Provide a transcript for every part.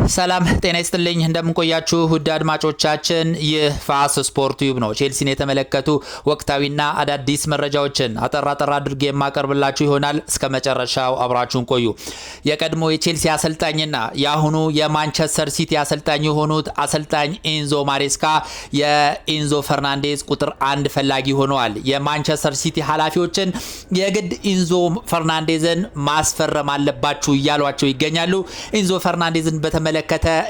ሰላም ጤና ይስጥልኝ እንደምንቆያችሁ ውድ አድማጮቻችን ይህ ፋስ ስፖርት ዩብ ነው። ቼልሲን የተመለከቱ ወቅታዊና አዳዲስ መረጃዎችን አጠራ አድርጌ የማቀርብላችሁ ይሆናል። እስከ መጨረሻው አብራችሁን ቆዩ። የቀድሞ የቼልሲ አሰልጣኝና የአሁኑ የማንቸስተር ሲቲ አሰልጣኝ የሆኑት አሰልጣኝ ኢንዞ ማሬስካ የኢንዞ ፈርናንዴዝ ቁጥር 1 ፈላጊ ሆነዋል። የማንቸስተር ሲቲ ኃላፊዎችን የግድ ኢንዞ ፈርናንዴዝን ማስፈረም አለባችሁ እያሏቸው ይገኛሉ። ኢንዞ ፈርናንዴዝን በተመለከተ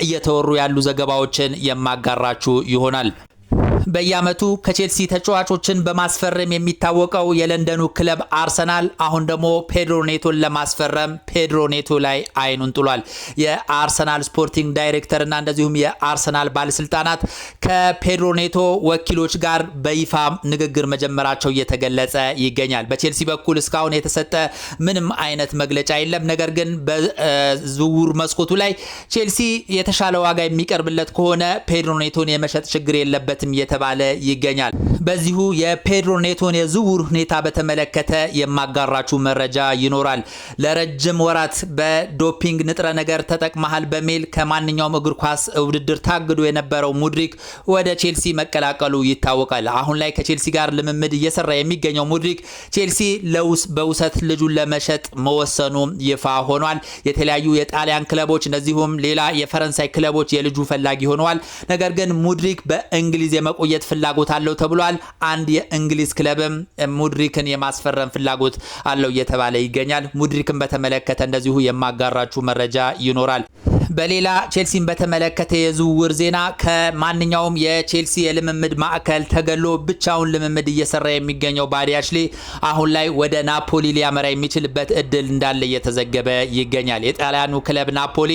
እየተወሩ ያሉ ዘገባዎችን የማጋራችሁ ይሆናል። በየአመቱ ከቼልሲ ተጫዋቾችን በማስፈረም የሚታወቀው የለንደኑ ክለብ አርሰናል አሁን ደግሞ ፔድሮ ኔቶን ለማስፈረም ፔድሮ ኔቶ ላይ አይኑን ጥሏል። የአርሰናል ስፖርቲንግ ዳይሬክተር እና እንደዚሁም የአርሰናል ባለስልጣናት ከፔድሮ ኔቶ ወኪሎች ጋር በይፋ ንግግር መጀመራቸው እየተገለጸ ይገኛል። በቼልሲ በኩል እስካሁን የተሰጠ ምንም አይነት መግለጫ የለም። ነገር ግን በዝውውር መስኮቱ ላይ ቼልሲ የተሻለ ዋጋ የሚቀርብለት ከሆነ ፔድሮ ኔቶን የመሸጥ ችግር የለበትም የተባለ ይገኛል። በዚሁ የፔድሮ ኔቶን የዝውውር ሁኔታ በተመለከተ የማጋራችሁ መረጃ ይኖራል። ለረጅም ወራት በዶፒንግ ንጥረ ነገር ተጠቅመሃል በሚል ከማንኛውም እግር ኳስ ውድድር ታግዶ የነበረው ሙድሪክ ወደ ቼልሲ መቀላቀሉ ይታወቃል። አሁን ላይ ከቼልሲ ጋር ልምምድ እየሰራ የሚገኘው ሙድሪክ ቼልሲ በውሰት ልጁን ለመሸጥ መወሰኑ ይፋ ሆኗል። የተለያዩ የጣሊያን ክለቦች እንደዚሁም ሌላ የፈረንሳይ ክለቦች የልጁ ፈላጊ ሆነዋል። ነገር ግን ሙድሪክ በእንግሊዝ የመቆየት ፍላጎት አለው ተብሏል። አንድ የእንግሊዝ ክለብም ሙድሪክን የማስፈረም ፍላጎት አለው እየተባለ ይገኛል። ሙድሪክን በተመለከተ እንደዚሁ የማጋራችሁ መረጃ ይኖራል። በሌላ ቼልሲን በተመለከተ የዝውውር ዜና ከማንኛውም የቼልሲ የልምምድ ማዕከል ተገሎ ብቻውን ልምምድ እየሰራ የሚገኘው ባዲያሽሊ አሁን ላይ ወደ ናፖሊ ሊያመራ የሚችልበት እድል እንዳለ እየተዘገበ ይገኛል። የጣሊያኑ ክለብ ናፖሊ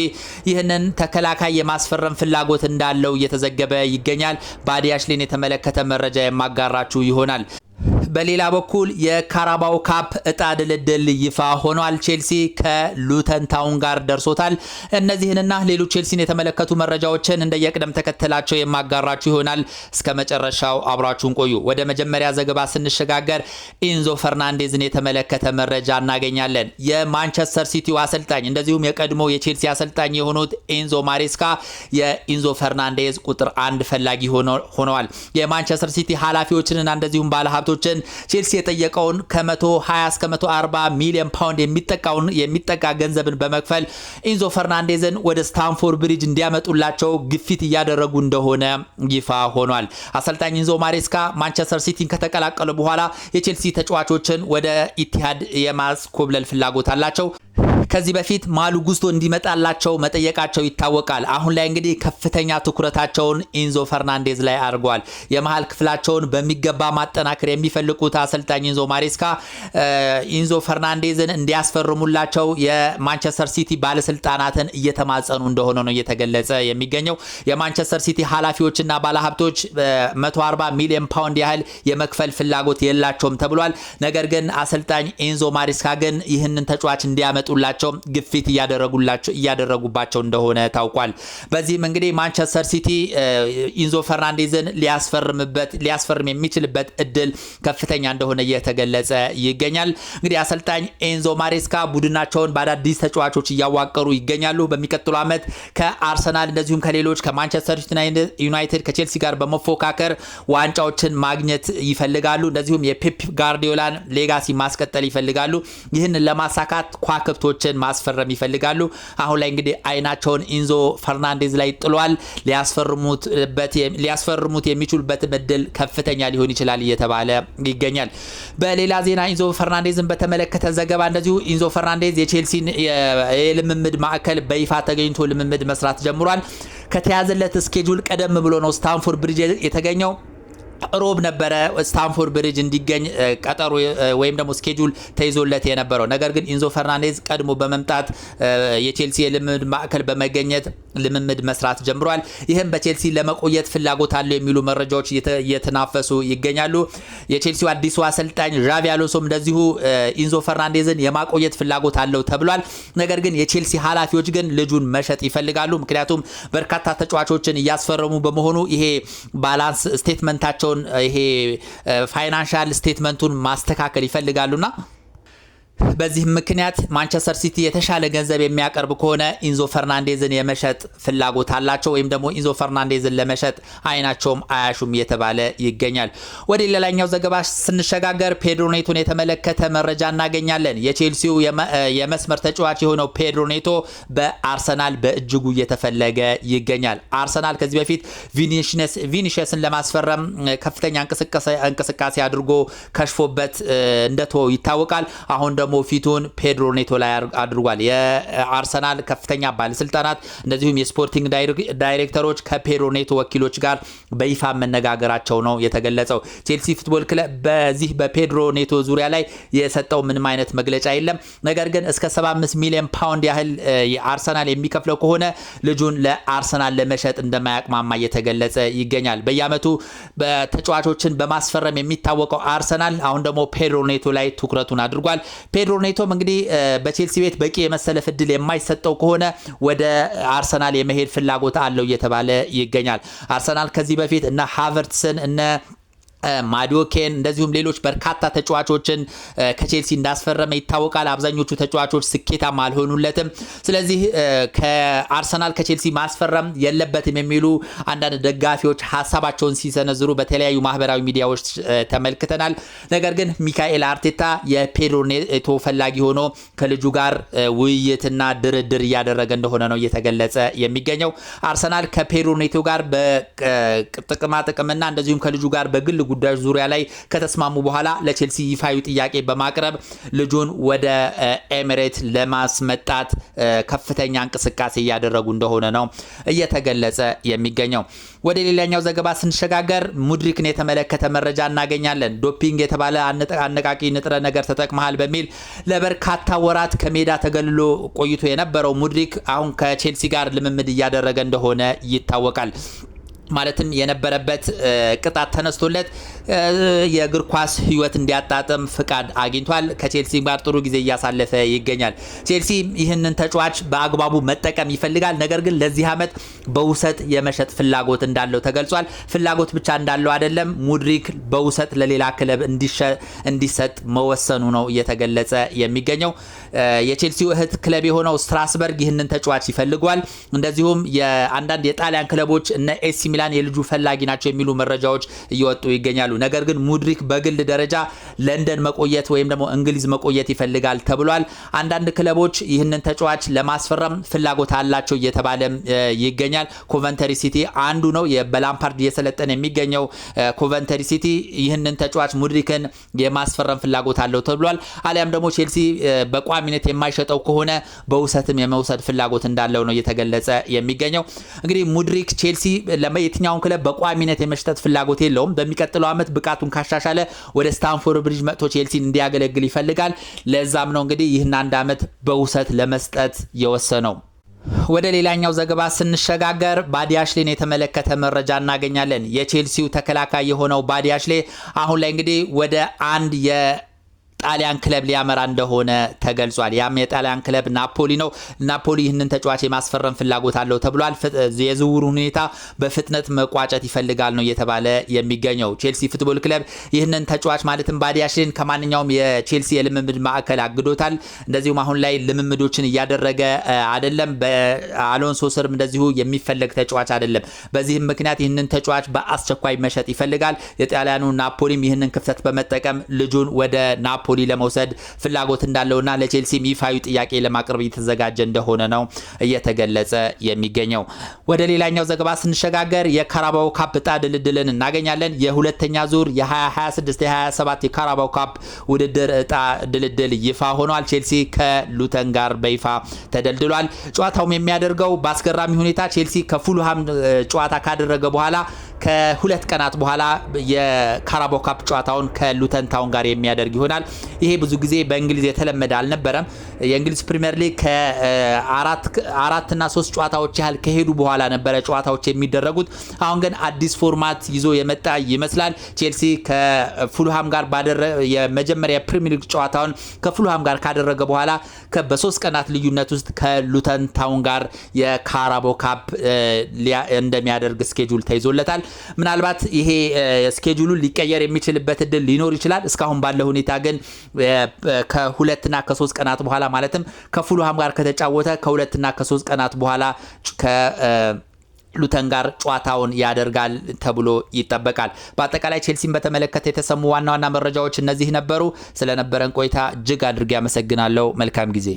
ይህንን ተከላካይ የማስፈረም ፍላጎት እንዳለው እየተዘገበ ይገኛል። ባዲያሽሊን የተመለከተ መረጃ የማጋራችሁ ይሆናል። በሌላ በኩል የካራባው ካፕ እጣ ድልድል ይፋ ሆኗል። ቼልሲ ከሉተን ታውን ጋር ደርሶታል። እነዚህንና ሌሎች ቼልሲን የተመለከቱ መረጃዎችን እንደየቅደም ተከተላቸው የማጋራችሁ ይሆናል። እስከ መጨረሻው አብራችሁን ቆዩ። ወደ መጀመሪያ ዘገባ ስንሸጋገር ኢንዞ ፈርናንዴዝን የተመለከተ መረጃ እናገኛለን። የማንቸስተር ሲቲው አሰልጣኝ እንደዚሁም የቀድሞ የቼልሲ አሰልጣኝ የሆኑት ኢንዞ ማሬስካ የኢንዞ ፈርናንዴዝ ቁጥር 1 ፈላጊ ሆነዋል። የማንቸስተር ሲቲ ኃላፊዎችንና እንደዚሁም ባለሀብቶችን ቼልሲ የጠየቀውን ከ120 እስከ 140 ሚሊዮን ፓውንድ የሚጠጋ ገንዘብን በመክፈል ኢንዞ ፈርናንዴዝን ወደ ስታንፎርድ ብሪጅ እንዲያመጡላቸው ግፊት እያደረጉ እንደሆነ ይፋ ሆኗል። አሰልጣኝ ኢንዞ ማሬስካ ማንቸስተር ሲቲን ከተቀላቀሉ በኋላ የቼልሲ ተጫዋቾችን ወደ ኢቲሃድ የማስኮብለል ፍላጎት አላቸው። ከዚህ በፊት ማሉ ጉስቶ እንዲመጣላቸው መጠየቃቸው ይታወቃል። አሁን ላይ እንግዲህ ከፍተኛ ትኩረታቸውን ኢንዞ ፈርናንዴዝ ላይ አድርገዋል። የመሃል ክፍላቸውን በሚገባ ማጠናከር የሚፈልጉት አሰልጣኝ ኢንዞ ማሬስካ ኢንዞ ፈርናንዴዝን እንዲያስፈርሙላቸው የማንቸስተር ሲቲ ባለስልጣናትን እየተማጸኑ እንደሆነ ነው እየተገለጸ የሚገኘው። የማንቸስተር ሲቲ ኃላፊዎችና ባለሀብቶች 140 ሚሊዮን ፓውንድ ያህል የመክፈል ፍላጎት የላቸውም ተብሏል። ነገር ግን አሰልጣኝ ኢንዞ ማሬስካ ግን ይህንን ተጫዋች እንዲያመጡላቸው ግፊት እያደረጉባቸው እንደሆነ ታውቋል። በዚህም እንግዲህ ማንቸስተር ሲቲ ኢንዞ ፈርናንዴዝን ሊያስፈርም የሚችልበት እድል ከፍተኛ እንደሆነ እየተገለጸ ይገኛል። እንግዲህ አሰልጣኝ ኢንዞ ማሬስካ ቡድናቸውን በአዳዲስ ተጫዋቾች እያዋቀሩ ይገኛሉ። በሚቀጥለው ዓመት ከአርሰናል እንደዚሁም ከሌሎች ከማንቸስተር ዩናይትድ ከቼልሲ ጋር በመፎካከር ዋንጫዎችን ማግኘት ይፈልጋሉ። እንደዚሁም የፔፕ ጋርዲዮላን ሌጋሲ ማስቀጠል ይፈልጋሉ። ይህንን ለማሳካት ኳክብቶችን ማስፈረም ይፈልጋሉ። አሁን ላይ እንግዲህ አይናቸውን ኢንዞ ፈርናንዴዝ ላይ ጥሏል። ሊያስፈርሙት የሚችሉበት እድል ከፍተኛ ሊሆን ይችላል እየተባለ ይገኛል። በሌላ ዜና ኢንዞ ፈርናንዴዝን በተመለከተ ዘገባ እንደዚሁ ኢንዞ ፈርናንዴዝ የቼልሲን የልምምድ ማዕከል በይፋ ተገኝቶ ልምምድ መስራት ጀምሯል። ከተያዘለት ስኬጁል ቀደም ብሎ ነው ስታንፎርድ ብሪጅ የተገኘው። ሮብ ነበረ ስታንፎርድ ብሪጅ እንዲገኝ ቀጠሮ ወይም ደግሞ ስኬጁል ተይዞለት የነበረው። ነገር ግን ኢንዞ ፈርናንዴዝ ቀድሞ በመምጣት የቼልሲ የልምምድ ማዕከል በመገኘት ልምምድ መስራት ጀምሯል። ይህም በቼልሲ ለመቆየት ፍላጎት አለው የሚሉ መረጃዎች እየተናፈሱ ይገኛሉ። የቼልሲው አዲሱ አሰልጣኝ ዣቪ አሎንሶም እንደዚሁ ኢንዞ ፈርናንዴዝን የማቆየት ፍላጎት አለው ተብሏል። ነገር ግን የቼልሲ ኃላፊዎች ግን ልጁን መሸጥ ይፈልጋሉ። ምክንያቱም በርካታ ተጫዋቾችን እያስፈረሙ በመሆኑ ይሄ ባላንስ ስቴትመንታቸውን ይሄ ፋይናንሻል ስቴትመንቱን ማስተካከል ይፈልጋሉና በዚህም ምክንያት ማንቸስተር ሲቲ የተሻለ ገንዘብ የሚያቀርብ ከሆነ ኢንዞ ፈርናንዴዝን የመሸጥ ፍላጎት አላቸው ወይም ደግሞ ኢንዞ ፈርናንዴዝን ለመሸጥ አይናቸውም አያሹም እየተባለ ይገኛል። ወደ ሌላኛው ዘገባ ስንሸጋገር ፔድሮ ኔቶን የተመለከተ መረጃ እናገኛለን። የቼልሲው የመስመር ተጫዋች የሆነው ፔድሮ ኔቶ በአርሰናል በእጅጉ እየተፈለገ ይገኛል። አርሰናል ከዚህ በፊት ቪኒሺየስን ለማስፈረም ከፍተኛ እንቅስቃሴ አድርጎ ከሽፎበት እንደተወው ይታወቃል። አሁን ደግሞ ፊቱን ፔድሮ ኔቶ ላይ አድርጓል። የአርሰናል ከፍተኛ ባለስልጣናት እንደዚሁም የስፖርቲንግ ዳይሬክተሮች ከፔድሮ ኔቶ ወኪሎች ጋር በይፋ መነጋገራቸው ነው የተገለጸው። ቼልሲ ፉትቦል ክለብ በዚህ በፔድሮ ኔቶ ዙሪያ ላይ የሰጠው ምንም አይነት መግለጫ የለም። ነገር ግን እስከ 75 ሚሊዮን ፓውንድ ያህል የአርሰናል የሚከፍለው ከሆነ ልጁን ለአርሰናል ለመሸጥ እንደማያቅማማ እየተገለጸ ይገኛል። በየአመቱ በተጫዋቾችን በማስፈረም የሚታወቀው አርሰናል አሁን ደግሞ ፔድሮ ኔቶ ላይ ትኩረቱን አድርጓል። ፔድሮ ኔቶም እንግዲህ በቼልሲ ቤት በቂ የመሰለፍ እድል የማይሰጠው ከሆነ ወደ አርሰናል የመሄድ ፍላጎት አለው እየተባለ ይገኛል። አርሰናል ከዚህ በፊት እነ ሃቨርትስን እነ ማዲዮኬን እንደዚሁም ሌሎች በርካታ ተጫዋቾችን ከቼልሲ እንዳስፈረመ ይታወቃል። አብዛኞቹ ተጫዋቾች ስኬታማ አልሆኑለትም። ስለዚህ ከአርሰናል ከቼልሲ ማስፈረም የለበትም የሚሉ አንዳንድ ደጋፊዎች ሀሳባቸውን ሲሰነዝሩ በተለያዩ ማህበራዊ ሚዲያዎች ተመልክተናል። ነገር ግን ሚካኤል አርቴታ የፔድሮ ኔቶ ፈላጊ ሆኖ ከልጁ ጋር ውይይትና ድርድር እያደረገ እንደሆነ ነው እየተገለጸ የሚገኘው። አርሰናል ከፔድሮ ኔቶ ጋር በጥቅማ ጥቅምና እንደዚሁም ከልጁ ጋር በግል ጉዳዮች ዙሪያ ላይ ከተስማሙ በኋላ ለቼልሲ ይፋዊ ጥያቄ በማቅረብ ልጁን ወደ ኤሚሬት ለማስመጣት ከፍተኛ እንቅስቃሴ እያደረጉ እንደሆነ ነው እየተገለጸ የሚገኘው። ወደ ሌላኛው ዘገባ ስንሸጋገር ሙድሪክን የተመለከተ መረጃ እናገኛለን። ዶፒንግ የተባለ አነቃቂ ንጥረ ነገር ተጠቅመሃል በሚል ለበርካታ ወራት ከሜዳ ተገልሎ ቆይቶ የነበረው ሙድሪክ አሁን ከቼልሲ ጋር ልምምድ እያደረገ እንደሆነ ይታወቃል። ማለትም የነበረበት ቅጣት ተነስቶለት የእግር ኳስ ህይወት እንዲያጣጥም ፍቃድ አግኝቷል። ከቼልሲ ጋር ጥሩ ጊዜ እያሳለፈ ይገኛል። ቼልሲ ይህንን ተጫዋች በአግባቡ መጠቀም ይፈልጋል። ነገር ግን ለዚህ አመት በውሰት የመሸጥ ፍላጎት እንዳለው ተገልጿል። ፍላጎት ብቻ እንዳለው አይደለም፣ ሙድሪክ በውሰት ለሌላ ክለብ እንዲሰጥ መወሰኑ ነው እየተገለጸ የሚገኘው። የቼልሲው እህት ክለብ የሆነው ስትራስበርግ ይህንን ተጫዋች ይፈልጓል። እንደዚሁም የአንዳንድ የጣሊያን ክለቦች እነ ኤሲ ሚላን የልጁ ፈላጊ ናቸው የሚሉ መረጃዎች እየወጡ ይገኛሉ። ነገር ግን ሙድሪክ በግል ደረጃ ለንደን መቆየት ወይም ደግሞ እንግሊዝ መቆየት ይፈልጋል ተብሏል። አንዳንድ ክለቦች ይህንን ተጫዋች ለማስፈረም ፍላጎት አላቸው እየተባለ ይገኛል። ኮቨንተሪ ሲቲ አንዱ ነው። በላምፓርድ እየሰለጠነ የሚገኘው ኮቨንተሪ ሲቲ ይህንን ተጫዋች ሙድሪክን የማስፈረም ፍላጎት አለው ተብሏል። አሊያም ደግሞ ቼልሲ በቋሚነት የማይሸጠው ከሆነ በውሰትም የመውሰድ ፍላጎት እንዳለው ነው እየተገለጸ የሚገኘው። እንግዲህ ሙድሪክ ቼልሲ የትኛውን ክለብ በቋሚነት የመሽጠት ፍላጎት የለውም። በሚቀጥለው አመት ብቃቱን ካሻሻለ ወደ ስታንፎርድ ብሪጅ መጥቶ ቼልሲን እንዲያገለግል ይፈልጋል። ለዛም ነው እንግዲህ ይህን አንድ አመት በውሰት ለመስጠት የወሰነው። ወደ ሌላኛው ዘገባ ስንሸጋገር ባዲያሽሌን የተመለከተ መረጃ እናገኛለን። የቼልሲው ተከላካይ የሆነው ባዲያሽሌ አሁን ላይ እንግዲህ ወደ አንድ ጣሊያን ክለብ ሊያመራ እንደሆነ ተገልጿል። ያም የጣሊያን ክለብ ናፖሊ ነው። ናፖሊ ይህንን ተጫዋች የማስፈረም ፍላጎት አለው ተብሏል። የዝውውሩ ሁኔታ በፍጥነት መቋጨት ይፈልጋል ነው እየተባለ የሚገኘው። ቼልሲ ፉትቦል ክለብ ይህንን ተጫዋች ማለትም ባዲያሽሌን ከማንኛውም የቼልሲ የልምምድ ማዕከል አግዶታል። እንደዚሁም አሁን ላይ ልምምዶችን እያደረገ አይደለም። በአሎንሶ ስርም እንደዚሁ የሚፈለግ ተጫዋች አይደለም። በዚህም ምክንያት ይህንን ተጫዋች በአስቸኳይ መሸጥ ይፈልጋል። የጣሊያኑ ናፖሊም ይህንን ክፍተት በመጠቀም ልጁን ወደ ናፖሊ ለመውሰድ ፍላጎት እንዳለውና ለቼልሲም ይፋዊ ጥያቄ ለማቅረብ እየተዘጋጀ እንደሆነ ነው እየተገለጸ የሚገኘው። ወደ ሌላኛው ዘገባ ስንሸጋገር የካራባው ካፕ ዕጣ ድልድልን እናገኛለን። የሁለተኛ ዙር የ2026-27 የካራባው ካፕ ውድድር ዕጣ ድልድል ይፋ ሆኗል። ቼልሲ ከሉተን ጋር በይፋ ተደልድሏል። ጨዋታውም የሚያደርገው በአስገራሚ ሁኔታ ቼልሲ ከፉልሃም ጨዋታ ካደረገ በኋላ ከሁለት ቀናት በኋላ የካራባው ካፕ ጨዋታውን ከሉተን ታውን ጋር የሚያደርግ ይሆናል። ይሄ ብዙ ጊዜ በእንግሊዝ የተለመደ አልነበረም። የእንግሊዝ ፕሪሚየር ሊግ ከአራት እና 3 ጨዋታዎች ያህል ከሄዱ በኋላ ነበረ ጨዋታዎች የሚደረጉት። አሁን ግን አዲስ ፎርማት ይዞ የመጣ ይመስላል። ቼልሲ ከፉልሃም ጋር የመጀመሪያ ፕሪሚየር ሊግ ጨዋታውን ከፉልሃም ጋር ካደረገ በኋላ በ3 ቀናት ልዩነት ውስጥ ከሉተን ታውን ጋር የካራቦ ካፕ እንደሚያደርግ ስኬጁል ተይዞለታል። ምናልባት ይሄ ስኬጁሉ ሊቀየር የሚችልበት እድል ሊኖር ይችላል። እስካሁን ባለው ሁኔታ ግን ከ2 እና ከ3 ቀናት በኋላ ማለትም ከፉልሃም ጋር ከተጫወተ ከ2 እና ከ3 ቀናት በኋላ ሉተን ጋር ጨዋታውን ያደርጋል ተብሎ ይጠበቃል። በአጠቃላይ ቼልሲን በተመለከተ የተሰሙ ዋና ዋና መረጃዎች እነዚህ ነበሩ። ስለነበረን ቆይታ እጅግ አድርጌ አመሰግናለሁ። መልካም ጊዜ